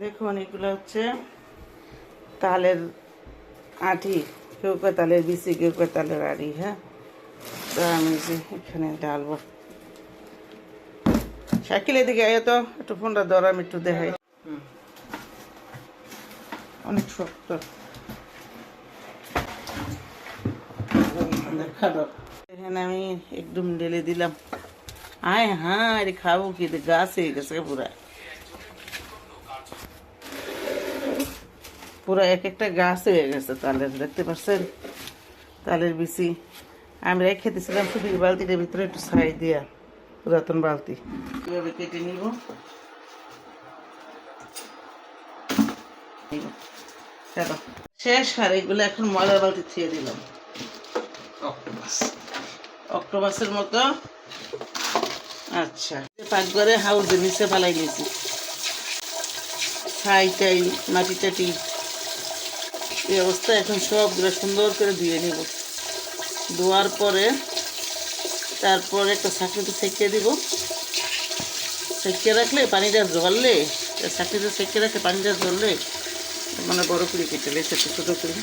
দেখুন এগুলো হচ্ছে তালের আঁটি, কেউ কেউ তালের বিচি, কেউ কেউ তালের আড়ি। হ্যাঁ, তো আমি যে এখানে ডালবো। সাইকেলের দিকে আয় তো, একটু ফোনটা ধর, আমি একটু দেখাই। অনেক শক্ত। এখানে আমি একদম ঢেলে দিলাম। আয় হ্যাঁ, এটা খাবো কি, গাছ হয়ে গেছে পুরা পুরা এক একটা গাছ হয়ে গেছে তালের, দেখতে পাচ্ছেন? তালের বিচি আমি রেখে দিয়েছিলাম শুধু বালতিটার ভিতরে একটু ছাই দিয়া, পুরাতন বালতি। এভাবে কেটে নিব। শেষ। আর এগুলো এখন ময়লার বালতি থুয়ে দিলাম। অক্টোপাসের মতো। আচ্ছা, পাকঘরে হাউসের নিচে ফালাই নিয়েছি ছাই টাই, মাটি টাটি। এই অবস্থা। এখন সবগুলো সুন্দর করে ধুয়ে নিব। ধোয়ার পরে তারপরে একটা ছাঁকনিতে সেঁকে দিব। সেঁকে রাখলে পানিটা জ্বললে, ছাঁকনিতে সেঁকে রাখলে পানিটা জ্বললে মানে বড় করে কেটে রেখে ছোটো করে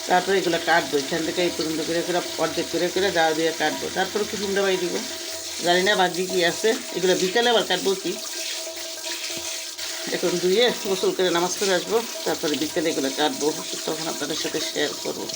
তারপরে এগুলো কাটবো। এখান থেকে এই পর্যন্ত করে করে অর্ধেক করে করে দাও দিয়ে কাটবো। তারপরে কুসুমটা বাই দিব। জানি না ভাগ্যে কি আছে। এগুলো বিকালে আবার কাটবো কি। এখন ধুয়ে গোসল করে নামাজ করে আসবো, তারপরে বিকেলে এগুলো কাটবো, তখন আপনাদের সাথে শেয়ার করবো।